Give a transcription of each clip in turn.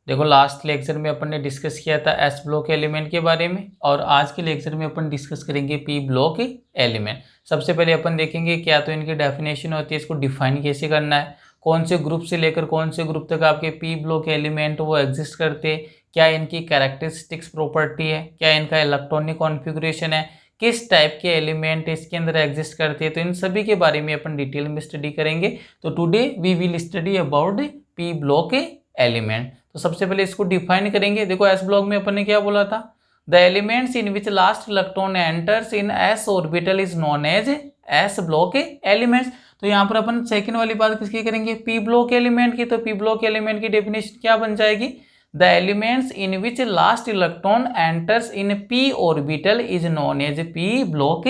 देखो last lecture में अपन ने डिस्कस किया था एस ब्लॉक एलिमेंट के बारे में, और आज के लेक्चर में अपन डिस्कस करेंगे पी ब्लॉक एलिमेंट। सबसे पहले अपन देखेंगे क्या तो इनकी डेफिनेशन होती है, इसको डिफाइन कैसे करना है, कौन से ग्रुप से लेकर कौन से ग्रुप तक आपके पी ब्लॉक एलिमेंट वो एग्जिस्ट करते हैं, क्या इनकी कैरेक्टरिस्टिक्स प्रॉपर्टी है, क्या इनका इलेक्ट्रॉनिक कॉन्फ़िगरेशन है, किस टाइप के एलिमेंट इसके अंदर एग्जिस्ट करते हैं। तो इन सभी के बारे में अपन डिटेल में स्टडी करेंगे। तो today we will study about P block element. तो सबसे पहले इसको डिफाइन करेंगे। देखो एस ब्लॉक में अपन ने क्या बोला था, the elements in which last electron enters in s orbital is known as s block elements. तो यहाँ पर अपन सेकंड वाली बात किसकी करेंगे, पी ब्लॉक एलिमेंट की। तो पी ब्लॉक एलिमेंट की डेफिनेशन क्या बन जाएगी, the elements in which last electron enters in p orbital is known as p block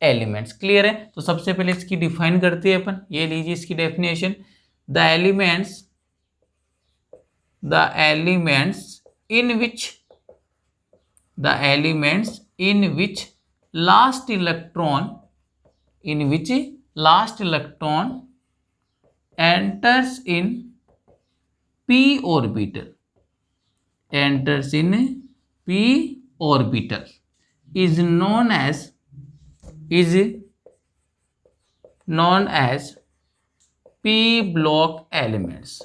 elements. Clear है। तो सबसे पहले इसकी डिफाइन करते हैं अपन, ये लीजिए इसकी definition, the elements in which last electron enters in p orbital is known as p block elements।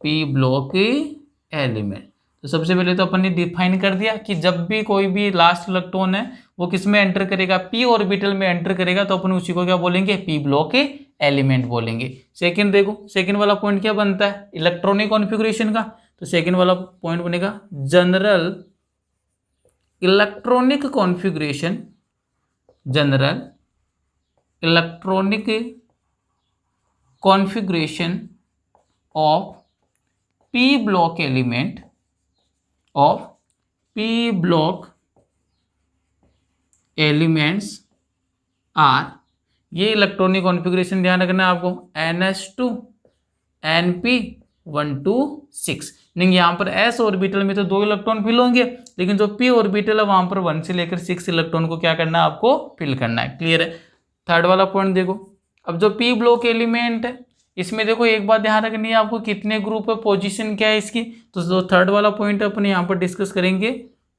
P block element. तो सबसे पहले तो अपन ने डिफाइन कर दिया कि जब भी कोई भी लास्ट इलेक्ट्रॉन है वो किस में एंटर करेगा, पी ऑर्बिटल में एंटर करेगा, तो अपन उसी को क्या बोलेंगे, पी ब्लॉक एलिमेंट बोलेंगे। सेकंड देखो, सेकंड वाला पॉइंट क्या बनता है, इलेक्ट्रॉनिक कॉन्फ़िगरेशन का। तो सेकंड वाला पॉइंट बनेगा general electronic configuration of P block elements are, ये इलेक्ट्रॉनिक कॉन्फ़िगरेशन ध्यान रखना है आपको, NS2 NP126। नहीं, यहाँ पर S ऑर्बिटल में तो 2 इलेक्ट्रॉन फिल होंगे, लेकिन जो P ऑर्बिटल है वहां पर 1 से लेकर 6 इलेक्ट्रॉन को क्या करना है, आपको फिल करना है। क्लियर है। थर्ड वाला पॉइंट देखो, अब जो P ब्लॉक एलिमेंट है इसमें देखो एक बात ध्यान रखनी है आपको, कितने ग्रुप है, पोजीशन क्या है इसकी। तो जो थर्ड वाला पॉइंट अपन यहाँ पर डिस्कस करेंगे,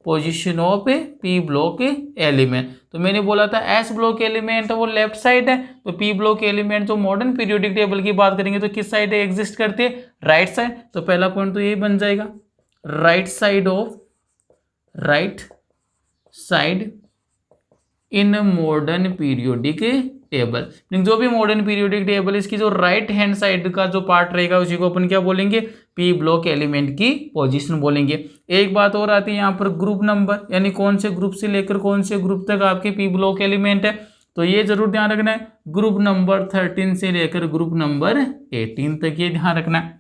position of P block element. तो मैंने बोला था एस ब्लॉक एलिमेंट वो लेफ्ट साइड है, तो पी ब्लॉक एलिमेंट जो मॉडर्न पीरियोडिक टेबल की बात करेंगे तो किस साइड एग्जिस्ट करते हैं, राइट साइड। तो पहला पॉइंट तो यही बन जाएगा, right side in modern periodic table. जो भी मॉडर्न पीरियोडिक टेबल इसकी जो राइट हैंड साइड का जो पार्ट रहेगा उसी को अपन क्या बोलेंगे, पी ब्लॉक एलिमेंट की पोजीशन बोलेंगे। एक बात और आती है यहाँ पर, ग्रुप नंबर, यानी कौन से ग्रुप से लेकर कौन से ग्रुप तक आपके पी ब्लॉक एलिमेंट है। तो ये जरूर ध्यान रखना है, ग्रुप नंबर 13 से लेकर ग्रुप नंबर 18 तक, ये ध्यान रखना है।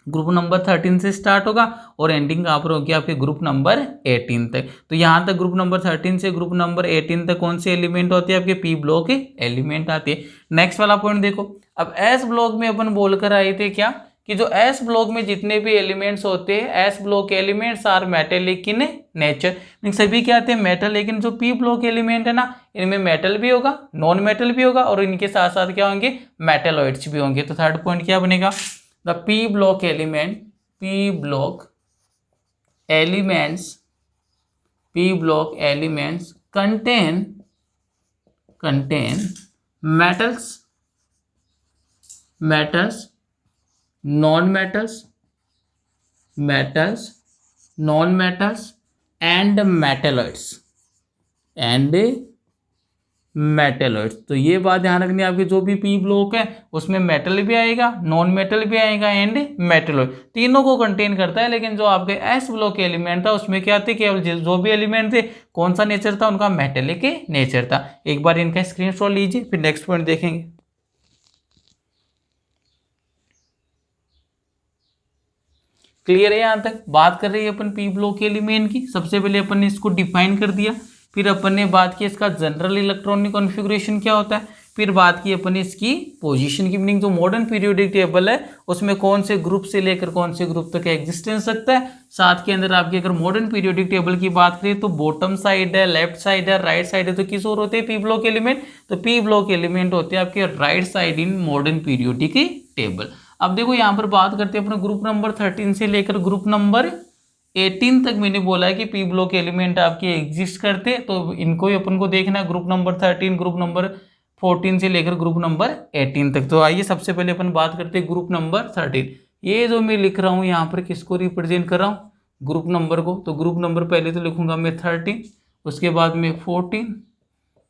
ग्रुप नंबर 13 से स्टार्ट होगा और एंडिंग कहाँ पर होगी, आपके ग्रुप नंबर 18 तक। तो यहाँ तक ग्रुप नंबर 13 से ग्रुप नंबर 18 तक कौन से एलिमेंट होते हैं, आपके पी ब्लॉक एलिमेंट आते हैं। नेक्स्ट वाला पॉइंट देखो, अब एस ब्लॉक में अपन बोलकर आए थे क्या, कि जो एस ब्लॉक में जितने भी एलिमेंट्स होते हैं, s block elements are metallic in nature, सभी क्या आते हैं मेटल। लेकिन जो पी ब्लॉक एलिमेंट है ना, इनमें मेटल भी होगा, नॉन मेटल भी होगा, और इनके साथ साथ क्या होंगे, मेटेलॉइड्स भी होंगे। तो थर्ड पॉइंट क्या बनेगा, the p block elements contain metals, non-metals and metalloids। तो ये बात ध्यान रखनी है आपके, जो भी पी ब्लॉक है उसमें मेटल भी आएगा, नॉन मेटल भी आएगा एंड मेटलॉइड, तीनों को कंटेन करता है। लेकिन जो आपके एस ब्लॉक एलिमेंट था उसमें क्या थे, केवल जो भी एलिमेंट थे कौन सा नेचर था, उनका मेटेलिक नेचर था। एक बार इनका स्क्रीनशॉट लीजिए, फिर नेक्स्ट पॉइंट देखेंगे। क्लियर है, यहां तक बात कर रही है अपन पी ब्लॉक एलिमेंट की। सबसे पहले अपन ने इसको डिफाइन कर दिया, फिर अपन ने बात की इसका जनरल इलेक्ट्रॉनिक कॉन्फ़िगरेशन क्या होता है, फिर बात की अपन इसकी पोजीशन की। मीनिंग जो मॉडर्न पीरियोडिक टेबल है उसमें कौन से ग्रुप से लेकर कौन से ग्रुप तक एग्जिस्टेंस सकता है। साथ के अंदर आपकी अगर मॉडर्न पीरियोडिक टेबल की बात करें तो बॉटम साइड है, लेफ्ट साइड है, राइट साइड है, तो किस और होते हैं, पी ब्लॉक एलिमेंट। तो पी ब्लॉक एलिमेंट होते हैं आपके right side in modern periodic table. अब देखो यहाँ पर बात करते हैं अपने ग्रुप नंबर 13 से लेकर ग्रुप नंबर 18 तक मैंने बोला है कि पी ब्लॉक एलिमेंट आपके एग्जिस्ट करते, तो इनको ही अपन को देखना है, ग्रुप नंबर 13, ग्रुप नंबर 14 से लेकर ग्रुप नंबर 18 तक। तो आइए सबसे पहले अपन बात करते हैं ग्रुप नंबर 13। ये जो मैं लिख रहा हूँ यहाँ पर किसको रिप्रेजेंट कर रहा हूँ, ग्रुप नंबर को। तो ग्रुप नंबर पहले तो लिखूंगा मैं 13, उसके बाद में 14,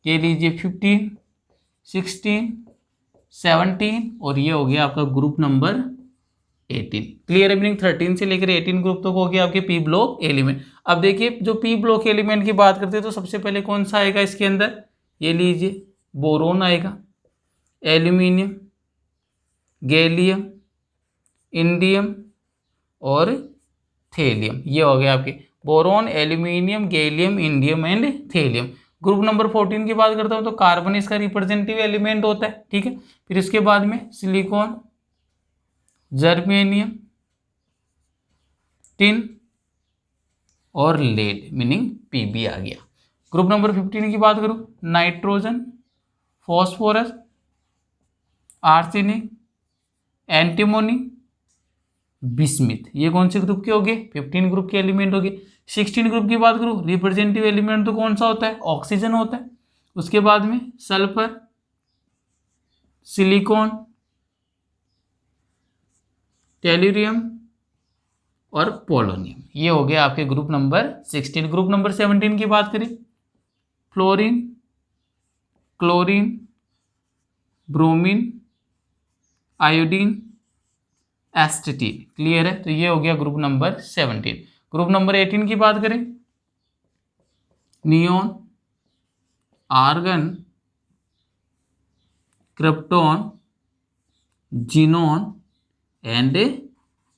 ये लीजिए 15, 16, 17 और ये हो गया आपका ग्रुप नंबर 18। क्लियर है मीनिंग, 13 से लेकर 18 ग्रुप तक हो गया आपके पी ब्लॉक एलिमेंट। अब देखिए जो पी ब्लॉक एलिमेंट की बात करते हैं तो सबसे पहले कौन सा आएगा इसके अंदर, ये लीजिए बोरोन आएगा, एल्यूमिनियम, गैलियम, इंडियम और थेलियम। ये हो गया आपके boron, aluminium, gallium, indium and thallium. Group number 14 की बात करता हूँ तो कार्बन इसका रिप्रेजेंटेटिव एलिमेंट होता है, ठीक है। फिर इसके बाद में सिलिकॉन, जर्मेनियम, टिन और लेड मीनिंग पीबी आ गया। ग्रुप नंबर 15 की बात करूँ, nitrogen, phosphorus, arsenic, antimony, bismuth. ये कौन से ग्रुप के हो गए, 15 ग्रुप के एलिमेंट हो गए। 16 ग्रुप की बात करूँ, रिप्रेजेंटेटिव एलिमेंट तो कौन सा होता है, ऑक्सीजन होता है। उसके बाद में सल्फर, सिलिकॉन, टेल्यूरियम और पोलोनियम। ये हो गया आपके ग्रुप नंबर 16। ग्रुप नंबर 17 की बात करें, fluorine, chlorine, bromine, iodine, एस्टेटीन। Clear है, तो ये हो गया ग्रुप नंबर 17। ग्रुप नंबर 18 की बात करें, neon, argon, krypton, xenon and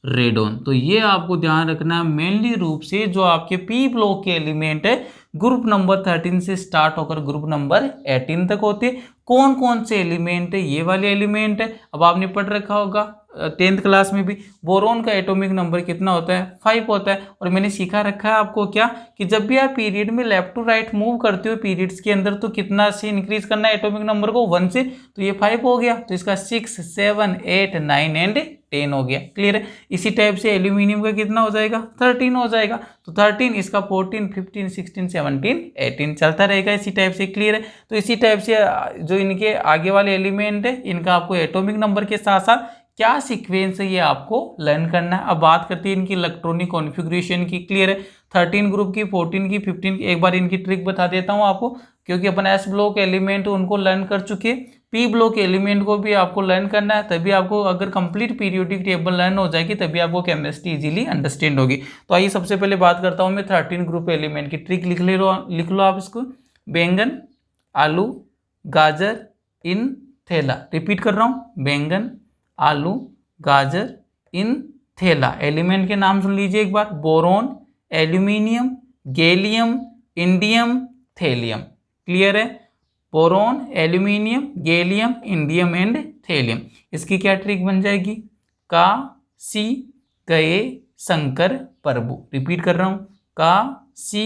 radon. तो ये आपको ध्यान रखना है मेनली रूप से जो आपके पी ब्लॉक के एलिमेंट है ग्रुप नंबर 13 से स्टार्ट होकर ग्रुप नंबर 18 तक होते हैं। कौन कौन से एलिमेंट है, ये वाले एलिमेंट है। अब आपने पढ़ रखा होगा 10th क्लास में भी, बोरोन का एटॉमिक नंबर कितना होता है, 5 होता है। और मैंने सिखा रखा है आपको क्या, कि जब भी आप पीरियड में लेफ्ट टू राइट मूव करते हो पीरियड्स के अंदर, तो कितना से इंक्रीज करना है एटॉमिक नंबर को, 1 से। तो ये 5 हो गया, तो इसका 6, 7, 8, 9 एंड 10 हो गया। क्लियर है। इसी टाइप से एल्यूमिनियम का कितना हो जाएगा, 13 हो जाएगा। तो 13, इसका 14, 15, 16, 17, 18 चलता रहेगा इसी टाइप से। क्लियर है। तो इसी टाइप से जो इनके आगे वाले एलिमेंट है, इनका आपको एटॉमिक नंबर के साथ साथ क्या सीक्वेंस है ये आपको लर्न करना है। अब बात करते हैं इनकी इलेक्ट्रॉनिक कॉन्फ़िगरेशन की। क्लियर है। 13 ग्रुप की, 14 की, 15 की, एक बार इनकी ट्रिक बता देता हूँ आपको, क्योंकि अपन एस ब्लॉक एलिमेंट उनको लर्न कर चुके, पी ब्लॉक एलिमेंट को भी आपको लर्न करना है। तभी आपको, अगर कंप्लीट पीरियोडिक टेबल लर्न हो जाएगी तभी आपको केमिस्ट्री इजीली अंडरस्टैंड होगी। तो आइए सबसे पहले बात करता हूँ मैं 13 ग्रुप एलिमेंट की ट्रिक। लिख लो आप इसको, बैंगन, आलू, गाजर, इन, थैला। रिपीट कर रहा हूँ, बैंगन, आलू, गाजर, इन, थैला। एलिमेंट के नाम सुन लीजिए एक बार, boron, aluminium, gallium, indium, thallium. Clear है। Boron, aluminium, gallium, indium and thallium. इसकी क्या ट्रिक बन जाएगी, का सी गए शंकर प्रभु। रिपीट कर रहा हूं, का सी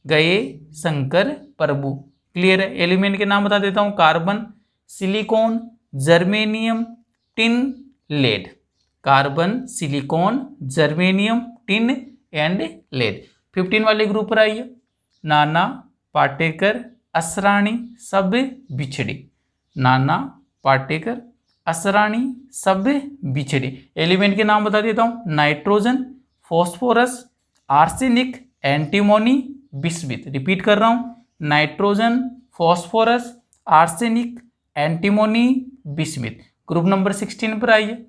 गए शंकर प्रभु। क्लियर है। एलिमेंट के नाम बता देता हूं, carbon, silicon, germanium, tin, lead. Carbon, silicon, germanium, tin and lead. 15 वाले ग्रुप पर आइए, नाना, पाटेकर, असरानी, सब बिछड़ी। नाना, पाटेकर, असरानी, सब बिछड़ी। एलिमेंट के नाम बता देता हूं, nitrogen, phosphorus, arsenic, antimony, bismuth. Repeat कर रहा हूं, nitrogen, phosphorus, arsenic, antimony, bismuth. Group number 16 पर आइए,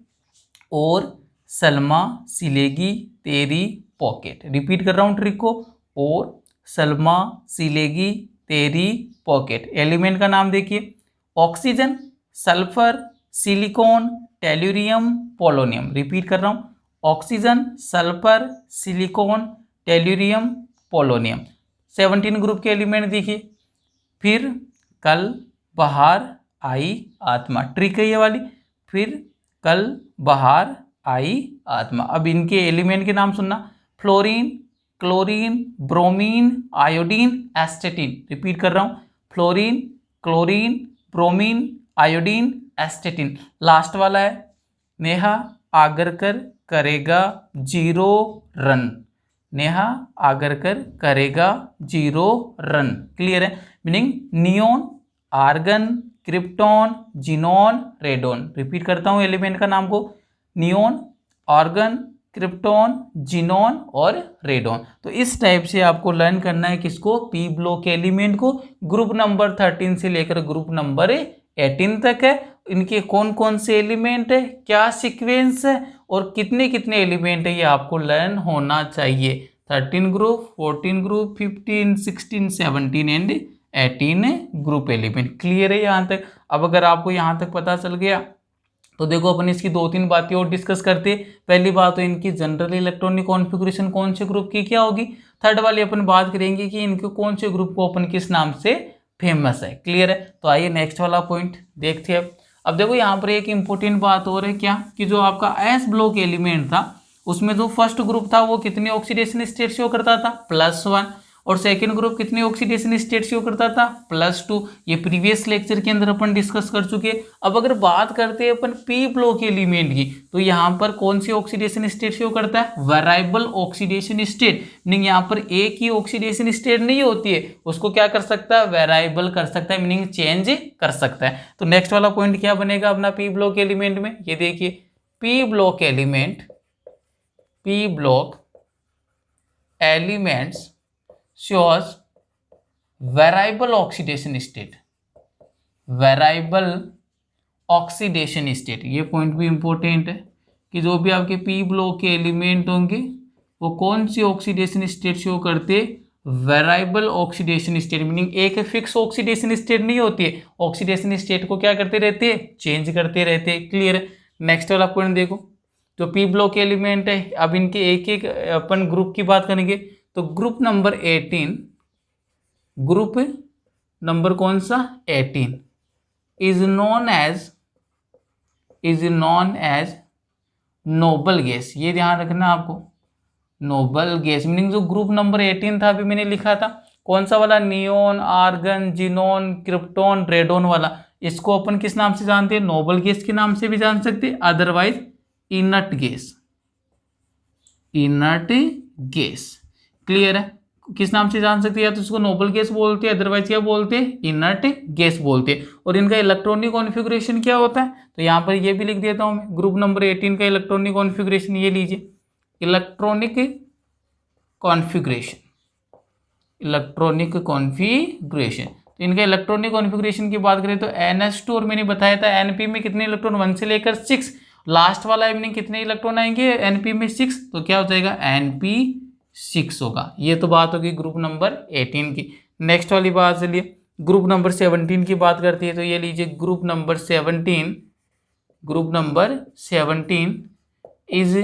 और सलमा सिलेगी तेरी पॉकेट। रिपीट कर रहा हूं ट्रिक को, और सलमा सिलेगी तेरी पॉकेट। एलिमेंट का नाम देखिए, oxygen, sulphur, silicon, tellurium, polonium. Repeat कर रहा हूं, oxygen, sulphur, silicon, tellurium, polonium. 17 group के एलिमेंट देखिए, फिर कल बाहर आई आत्मा। ट्रिक है ये वाली, फिर कल बाहर आई आत्मा। अब इनके एलिमेंट के नाम सुनना, fluorine, chlorine, bromine, iodine, एस्टेटीन। Repeat कर रहा हूं, fluorine, chlorine, bromine, iodine, एस्टेटीन। Last वाला है नेहा, आगरकर करेगा 0 रन। नेहा आगरकर करेगा 0 रन। क्लियर है? Meaning neon, argon, krypton, xenon, radon. Repeat करता हूं एलिमेंट का नाम को, नियोन, आर्गन, क्रिप्टॉन, जिनॉन और रेडोन। तो इस टाइप से आपको लर्न करना है किसको? पी ब्लॉक के एलिमेंट को। ग्रुप नंबर 13 से लेकर ग्रुप नंबर 18 तक है। इनके कौन कौन से एलिमेंट है, क्या सीक्वेंस है और कितने कितने एलिमेंट है, ये आपको लर्न होना चाहिए। 13 group, 14 group, 15, 16, 17 and 18 group element. Clear है यहाँ तक? अब अगर आपको यहाँ तक पता चल गया तो देखो अपन इसकी 2-3 बातें और डिस्कस करते। पहली बात तो इनकी जनरल इलेक्ट्रॉनिक कॉन्फ़िगरेशन कौन से ग्रुप की क्या होगी। थर्ड वाली अपन बात करेंगे कि इनके कौन से ग्रुप को अपन किस नाम से फेमस है। क्लियर है? तो आइए नेक्स्ट वाला पॉइंट देखते हैं। अब देखो यहाँ पर एक इंपॉर्टेंट बात और है क्या, कि जो आपका एस ब्लॉक एलिमेंट था उसमें जो फर्स्ट ग्रुप था वो कितने ऑक्सीडेशन स्टेट शो करता था? +1। और सेकेंड ग्रुप कितने ऑक्सीडेशन स्टेट शो करता था? +2। ये प्रीवियस लेक्चर के अंदर अपन डिस्कस कर चुके हैं। अब अगर बात करते हैं अपन पी ब्लॉक एलिमेंट की, तो यहाँ पर कौन सी ऑक्सीडेशन स्टेट शो करता है? Variable oxidation state. मीनिंग यहाँ पर एक ही ऑक्सीडेशन स्टेट नहीं होती है, उसको क्या कर सकता है? वेरिएबल कर सकता है, मीनिंग चेंज कर सकता है। तो नेक्स्ट वाला पॉइंट क्या बनेगा अपना पी ब्लॉक एलिमेंट में? ये देखिए, P block element, P block elements shows variable oxidation state, variable oxidation state। ये पॉइंट भी इंपॉर्टेंट है कि जो भी आपके पी ब्लॉक के एलिमेंट होंगे वो कौन सी ऑक्सीडेशन स्टेट शो करते? Variable oxidation state. मीनिंग एक फिक्स ऑक्सीडेशन स्टेट नहीं होती है, ऑक्सीडेशन स्टेट को क्या करते रहते हैं? चेंज करते रहते हैं। क्लियर है? नेक्स्ट वाला पॉइंट देखो, जो पी ब्लॉक एलिमेंट है, अब इनके एक एक अपन ग्रुप की बात करेंगे। तो ग्रुप नंबर 18, ग्रुप नंबर कौन सा? 18 is known as noble gas. ये ध्यान रखना आपको, नोबल गैस। मीनिंग जो ग्रुप नंबर 18 था अभी मैंने लिखा था, कौन सा वाला? Neon, argon, xenon, krypton, radon वाला। इसको अपन किस नाम से जानते हैं? नोबल गैस के नाम से भी जान सकते हैं, otherwise inert gas, inert gas. Clear है? किस नाम से जान सकते हैं? या तो इसको नोबल गैस बोलते हैं, अदरवाइज क्या बोलते हैं? इनर्ट गैस बोलते हैं। और इनका इलेक्ट्रॉनिक कॉन्फ़िगरेशन क्या होता है? तो यहाँ पर ये भी लिख देता हूँ मैं, ग्रुप नंबर 18 का इलेक्ट्रॉनिक कॉन्फ़िगरेशन ये लीजिए, इलेक्ट्रॉनिक कॉन्फ़िगरेशन, इलेक्ट्रॉनिक कॉन्फ़िगरेशन। तो इनका इलेक्ट्रॉनिक कॉन्फ़िगरेशन की बात करें तो NH2, और मैंने बताया था NP में कितने इलेक्ट्रॉन? 1 से लेकर 6। लास्ट वाला मीनिंग कितने इलेक्ट्रॉन आएंगे NP में? 6। तो क्या हो जाएगा? NP6 होगा। ये तो बात होगी ग्रुप नंबर 18 की। नेक्स्ट वाली बात चलिए, ग्रुप नंबर 17 की बात करती है। तो ये लीजिए, group number 17, group number 17 is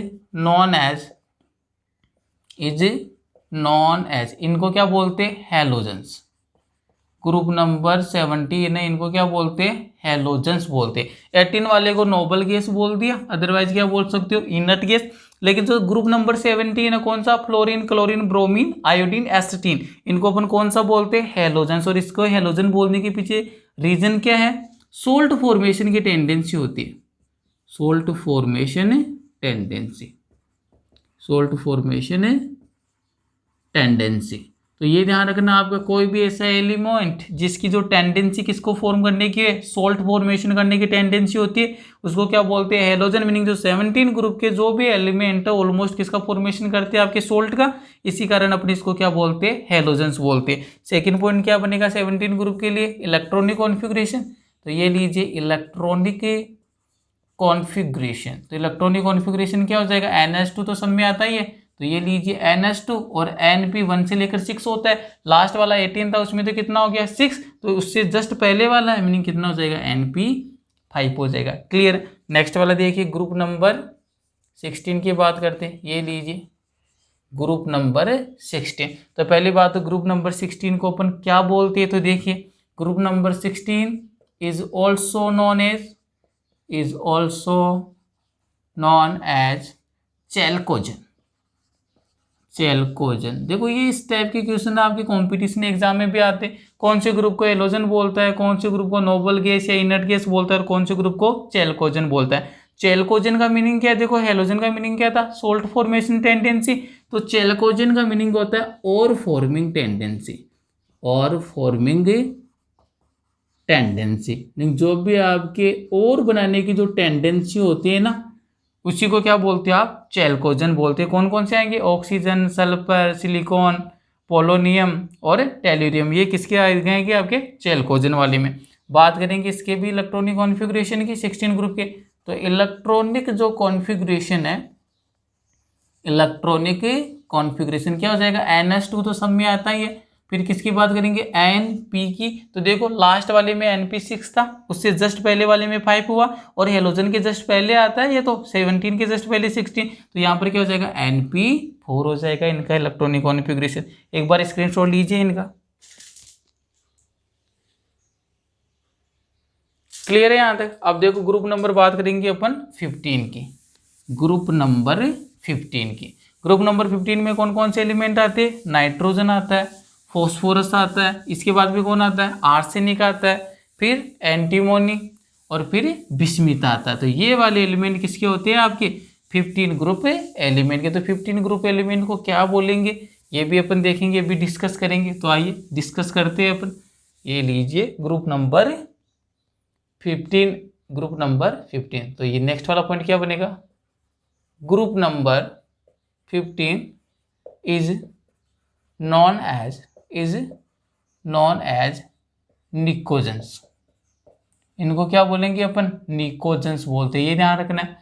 known as, इनको क्या बोलते हैं? हैलोजेंस। ग्रुप नंबर 17 है, इनको क्या बोलते हैं? हैलोजेंस बोलते हैं। 18 वाले को नोबल गैस बोल दिया, अदरवाइज क्या बोल सकते हो? Inert gas. लेकिन जो ग्रुप नंबर 17 है कौन सा? फ्लोरीन, क्लोरीन, ब्रोमीन, आयोडीन, एसिटीन, इनको अपन कौन सा बोलते हैं? हैलोजेंस। और इसको हैलोजन बोलने के पीछे रीजन क्या है? सोल्ट फॉर्मेशन की टेंडेंसी होती है, salt formation tendency, salt formation tendency. तो ये ध्यान रखना आपका, कोई भी ऐसा एलिमेंट जिसकी जो टेंडेंसी किसको फॉर्म करने की है? सोल्ट फॉर्मेशन करने की टेंडेंसी होती है, उसको क्या बोलते हैं? हैलोजन। मीनिंग जो 17 ग्रुप के जो भी एलिमेंट है ऑलमोस्ट किसका फॉर्मेशन करते हैं? आपके सोल्ट का। इसी कारण अपने इसको क्या बोलते हैं? हैलोजेंस बोलते हैं। सेकेंड पॉइंट क्या बनेगा 17 ग्रुप के लिए? Electronic configuration. तो ये लीजिए, इलेक्ट्रॉनिक कॉन्फ़िगरेशन। तो इलेक्ट्रॉनिक कॉन्फ़िगरेशन क्या हो जाएगा? NH2 तो सब में आता ही है, तो ये लीजिए NH2 और NP 1 से लेकर 6 होता है। लास्ट वाला 18 था, उसमें तो कितना हो गया? 6। तो उससे जस्ट पहले वाला है, मीनिंग कितना हो जाएगा? NP5 हो जाएगा। क्लियर? नेक्स्ट वाला देखिए, ग्रुप नंबर 16 की बात करते हैं। ये लीजिए, ग्रुप नंबर 16। तो पहली बात तो ग्रुप नंबर 16 को अपन क्या बोलते हैं? तो देखिए, group number 16 is also known as chalcogen. Chalcogen. देखो ये इस टाइप के क्वेश्चन आपके कंपटीशन एग्जाम में भी आते हैं। कौन से ग्रुप को हैलोजन बोलता है, कौन से ग्रुप को नोबल गैस या इनर्ट गैस बोलता है, और कौन से ग्रुप को चैल्कोजन बोलता है। चेल्कोजेन का मीनिंग क्या है, देखो हेलोजन का मीनिंग क्या था, सोल्ट फॉर्मेशन टेंडेंसी, तो चेल्कोजेन का मीनिंग होता है और फॉर्मिंग टेंडेंसी, और फॉर्मिंग टेंडेंसी। जो भी आपके और बनाने की जो टेंडेंसी होती है ना, उसी को क्या बोलते हैं आप, चेल्कोजेन बोलते हैं। कौन कौन से आएंगे, ऑक्सीजन, सल्फर, सिलिकॉन, पोलोनियम और टेल्यूरियम, ये किसके आएंगे आपके, चेल्कोजेन वाले में। बात करेंगे इसके भी इलेक्ट्रॉनिक कॉन्फ़िगरेशन की 16 ग्रुप के, तो इलेक्ट्रॉनिक जो कॉन्फ़िगरेशन है, इलेक्ट्रॉनिक कॉन्फ़िगरेशन क्या हो जाएगा, NH2 तो सब में आता ही है। फिर किसकी बात करेंगे, Np की, तो देखो लास्ट वाले में Np6 था, उससे जस्ट पहले वाले में 5 हुआ, और हेलोजन के जस्ट पहले आता है ये तो 17 के जस्ट पहले 16, तो यहाँ पर क्या हो जाएगा, Np4 हो जाएगा इनका इलेक्ट्रॉनिक कॉन्फ़िगरेशन। एक बार स्क्रीनशॉट लीजिए इनका, क्लियर है यहाँ तक। अब देखो ग्रुप नंबर बात करेंगे अपन 15 की, ग्रुप नंबर 15 की। ग्रुप नंबर 15 में कौन कौन से एलिमेंट आते हैं, नाइट्रोजन आता है, फॉस्फोरस आता है, इसके बाद भी कौन आता है, आर्सेनिक आता है, फिर एंटीमोनी, और फिर बिस्मिथ आता है। तो ये वाले एलिमेंट किसके होते हैं आपके, 15 ग्रुप एलिमेंट के। तो 15 ग्रुप एलिमेंट को क्या बोलेंगे, ये भी अपन देखेंगे, अभी डिस्कस करेंगे। तो आइए डिस्कस करते हैं अपन। ये लीजिए ग्रुप नंबर 15, ग्रुप नंबर 15। तो ये नेक्स्ट वाला पॉइंट क्या बनेगा, group number 15 is known as pnictogens. इनको क्या बोलेंगे अपन, निकोजेंस बोलते हैं, ये ध्यान रखना है।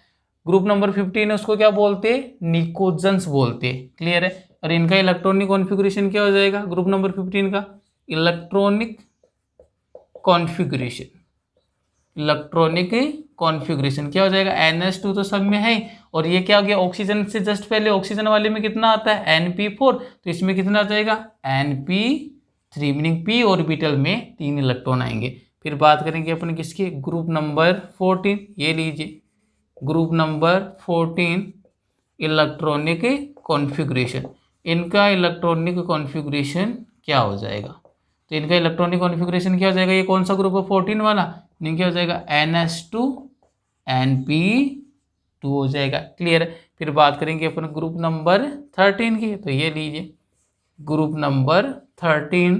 ग्रुप नंबर 15 है उसको क्या बोलते हैं, निकोजेंस बोलते हैं, क्लियर है। और इनका इलेक्ट्रॉनिक कॉन्फ़िगरेशन क्या हो जाएगा, ग्रुप नंबर 15 का इलेक्ट्रॉनिक कॉन्फ़िगरेशन, इलेक्ट्रॉनिक कॉन्फ़िगरेशन क्या हो जाएगा, NH2 तो सब में है, और ये क्या हो गया, ऑक्सीजन से जस्ट पहले ऑक्सीजन वाले में कितना आता है, Np4, तो इसमें कितना आ जाएगा, Np3, मीनिंग p ऑर्बिटल में 3 इलेक्ट्रॉन आएंगे। फिर बात करेंगे अपन किसकी, ग्रुप नंबर 14, ये लीजिए ग्रुप नंबर 14 इलेक्ट्रॉनिक कॉन्फ़िगरेशन। इनका इलेक्ट्रॉनिक कॉन्फ़िगरेशन क्या हो जाएगा, तो इनका इलेक्ट्रॉनिक कॉन्फ़िगरेशन क्या हो जाएगा, ये कौन सा ग्रुप है, 14 वाला, नहीं क्या हो जाएगा, NH2 Np2 हो जाएगा, क्लियर है। फिर बात करेंगे अपन ग्रुप नंबर 13 की, तो ये लीजिए ग्रुप नंबर 13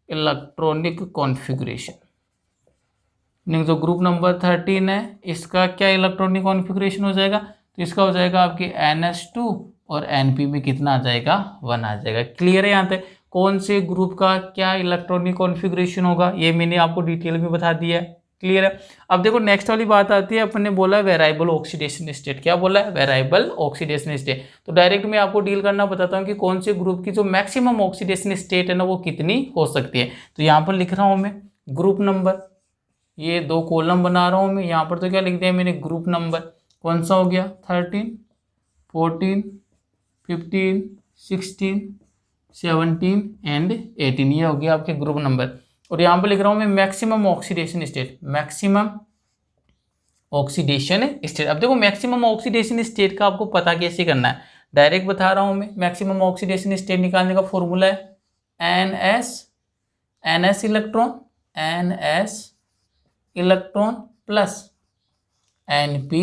इलेक्ट्रॉनिक कॉन्फ़िगरेशन। जो ग्रुप नंबर 13 है इसका क्या इलेक्ट्रॉनिक कॉन्फ़िगरेशन हो जाएगा, तो इसका हो जाएगा आपके NH2 और Np में कितना आ जाएगा, 1 आ जाएगा, क्लियर है। यहाँ तक कौन से ग्रुप का क्या इलेक्ट्रॉनिक कॉन्फ़िगरेशन होगा ये मैंने आपको डिटेल में बता दिया है, क्लियर है। अब देखो नेक्स्ट वाली बात आती है, अपन ने बोला वेरिएबल ऑक्सीडेशन स्टेट, क्या बोला है, वेरिएबल ऑक्सीडेशन स्टेट। तो डायरेक्ट मैं आपको डील करना बताता हूँ कि कौन से ग्रुप की जो मैक्सिमम ऑक्सीडेशन स्टेट है ना वो कितनी हो सकती है। तो यहाँ पर लिख रहा हूँ मैं ग्रुप नंबर, ये 2 कॉलम बना रहा हूँ मैं, यहाँ पर तो क्या लिख दिया मैंने, ग्रुप नंबर कौन सा हो गया, 13, 14, 15, 16, 17 एंड 18, ये हो गया आपके ग्रुप नंबर। और यहाँ पर लिख रहा हूँ मैं maximum oxidation state, maximum oxidation state. अब देखो मैक्सिमम ऑक्सीडेशन स्टेट का आपको पता कैसे करना है, डायरेक्ट बता रहा हूँ मैं। मैक्सिमम ऑक्सीडेशन स्टेट निकालने का फॉर्मूला है NS electron plus Np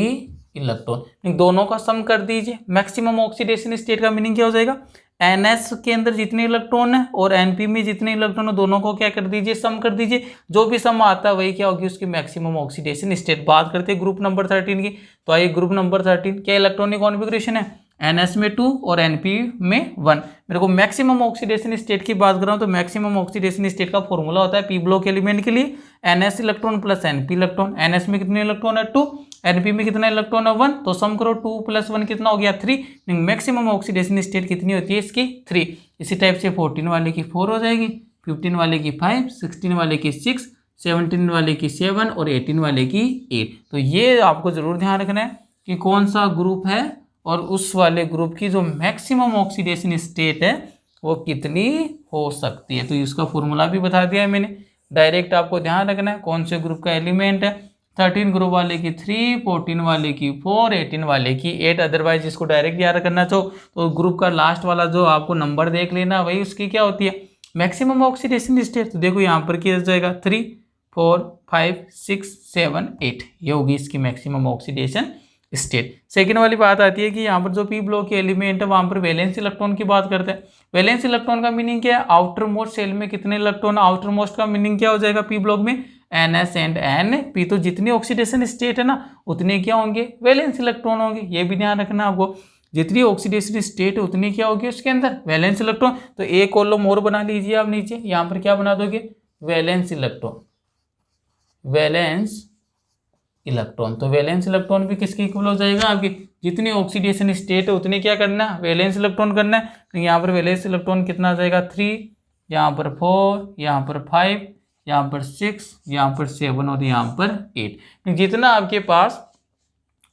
electron, दोनों का सम कर दीजिए। मैक्सिमम ऑक्सीडेशन स्टेट का मीनिंग क्या हो जाएगा, NS के अंदर जितने इलेक्ट्रॉन है और Np में जितने इलेक्ट्रॉन है दोनों को क्या कर दीजिए, सम कर दीजिए। जो भी सम आता है वही क्या होगी, उसकी मैक्सिमम ऑक्सीडेशन स्टेट। बात करते हैं ग्रुप नंबर 13 की, तो आइए ग्रुप नंबर 13 क्या इलेक्ट्रॉनिक कॉन्फ़िगरेशन है, NS में 2 और Np में 1। मेरे को मैक्सिमम ऑक्सीडेशन स्टेट की बात कर रहा हूँ, तो मैक्सिमम ऑक्सीडेशन स्टेट का फॉर्मूला होता है p ब्लॉक एलिमेंट के लिए NS electron plus Np electron. NS में कितने इलेक्ट्रॉन है, 2, Np में कितना इलेक्ट्रॉन है, 1, तो सम करो 2 + 1 कितना हो गया, 3। मैक्सिमम ऑक्सीडेशन स्टेट कितनी होती है इसकी, 3। इसी टाइप से 14 वाले की 4 हो जाएगी, 15 वाले की 5, 16 वाले की 6, 17 वाले की 7 और 18 वाले की 8। तो ये आपको जरूर ध्यान रखना है कि कौन सा ग्रुप है और उस वाले ग्रुप की जो मैक्सिमम ऑक्सीडेशन स्टेट है वो कितनी हो सकती है। तो इसका फॉर्मूला भी बता दिया है मैंने, डायरेक्ट आपको ध्यान रखना है कौन से ग्रुप का एलिमेंट है। 13 ग्रुप वाले की 3, 14 वाले की 4, 18 वाले की 8। अदरवाइज इसको डायरेक्ट याद करना चाहो तो ग्रुप का लास्ट वाला जो आपको नंबर देख लेना वही उसकी क्या होती है, मैक्सिमम ऑक्सीडेशन स्टेट। तो देखो यहाँ पर क्या हो जाएगा 3, 4 5 6 7 8 ये होगी इसकी मैक्सिमम ऑक्सीडेशन स्टेट। सेकेंड वाली बात आती है कि यहाँ पर जो पी ब्लॉक के एलिमेंट है वहाँ पर वैलेंस इलेक्ट्रॉन की बात करते हैं। वैलेंस इलेक्ट्रॉन का मीनिंग क्या है, आउटर मोस्ट शेल में कितने इलेक्ट्रॉन, आउटर मोस्ट का मीनिंग क्या हो जाएगा पी ब्लॉक में NS एंड NP। तो जितनी ऑक्सीडेशन स्टेट है ना उतने क्या होंगे, वैलेंस इलेक्ट्रॉन होंगे, ये भी ध्यान रखना आपको। जितनी ऑक्सीडेशन स्टेट है उतनी क्या होगी उसके अंदर, वैलेंस इलेक्ट्रॉन। तो एक कॉलम और बना लीजिए आप नीचे, यहाँ पर क्या बना दोगे, वैलेंस इलेक्ट्रॉन, वैलेंस इलेक्ट्रॉन। तो वैलेंस इलेक्ट्रॉन भी किसके इक्वल हो जाएगा, आपकी जितनी ऑक्सीडेशन स्टेट है उतनी क्या करना है, वैलेंस इलेक्ट्रॉन करना है। तो यहाँ पर वैलेंस इलेक्ट्रॉन कितना आ जाएगा 3, यहाँ पर 4, यहाँ पर 5, यहाँ पर 6, यहाँ पर 7 और यहाँ पर 8। जितना आपके पास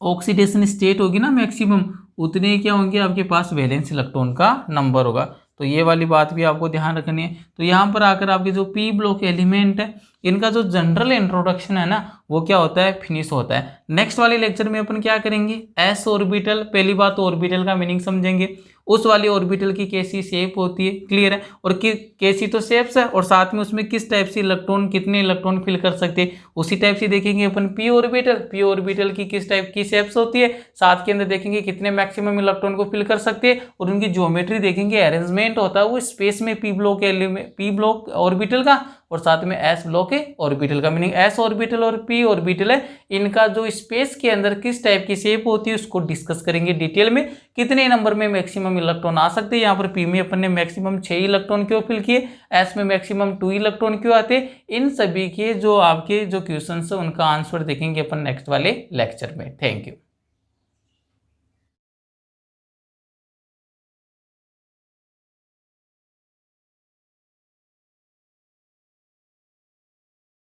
ऑक्सीडेशन स्टेट होगी ना मैक्सिमम, उतने क्या होंगे आपके पास वैलेंस इलेक्ट्रॉन का नंबर होगा। तो ये वाली बात भी आपको ध्यान रखनी है। तो यहाँ पर आकर आपके जो पी ब्लॉक एलिमेंट है इनका जो जनरल इंट्रोडक्शन है ना वो क्या होता है, फिनिश होता है। नेक्स्ट वाले लेक्चर में अपन क्या करेंगे, एस ऑर्बिटल। पहली बात तो ऑर्बिटल का मीनिंग समझेंगे, उस वाली ऑर्बिटल की कैसी शेप होती है, क्लियर है, और कैसी तो शेप्स है, और साथ में उसमें किस टाइप से इलेक्ट्रॉन, कितने इलेक्ट्रॉन फिल कर सकते हैं, उसी टाइप से देखेंगे अपन पी ऑर्बिटल। पी ऑर्बिटल की किस टाइप की शेप्स होती है, साथ के अंदर देखेंगे कितने मैक्सिमम इलेक्ट्रॉन को फिल कर सकते हैं, और उनकी ज्योमेट्री देखेंगे, अरेंजमेंट होता है वो स्पेस में P block element, P block orbital का, और साथ में एस ब्लॉक है ऑर्बिटल का। मीनिंग एस ऑर्बिटल और पी ऑर्बिटल है, इनका जो स्पेस के अंदर किस टाइप की शेप होती है उसको डिस्कस करेंगे डिटेल में। कितने नंबर में मैक्सिमम इलेक्ट्रॉन आ सकते हैं, यहाँ पर पी में अपन ने मैक्सिमम 6 इलेक्ट्रॉन क्यों फिल किए, एस में मैक्सिमम 2 इलेक्ट्रॉन क्यों आते, इन सभी के जो आपके जो क्वेश्चन है उनका आंसर देखेंगे अपन नेक्स्ट वाले लेक्चर में। Thank you.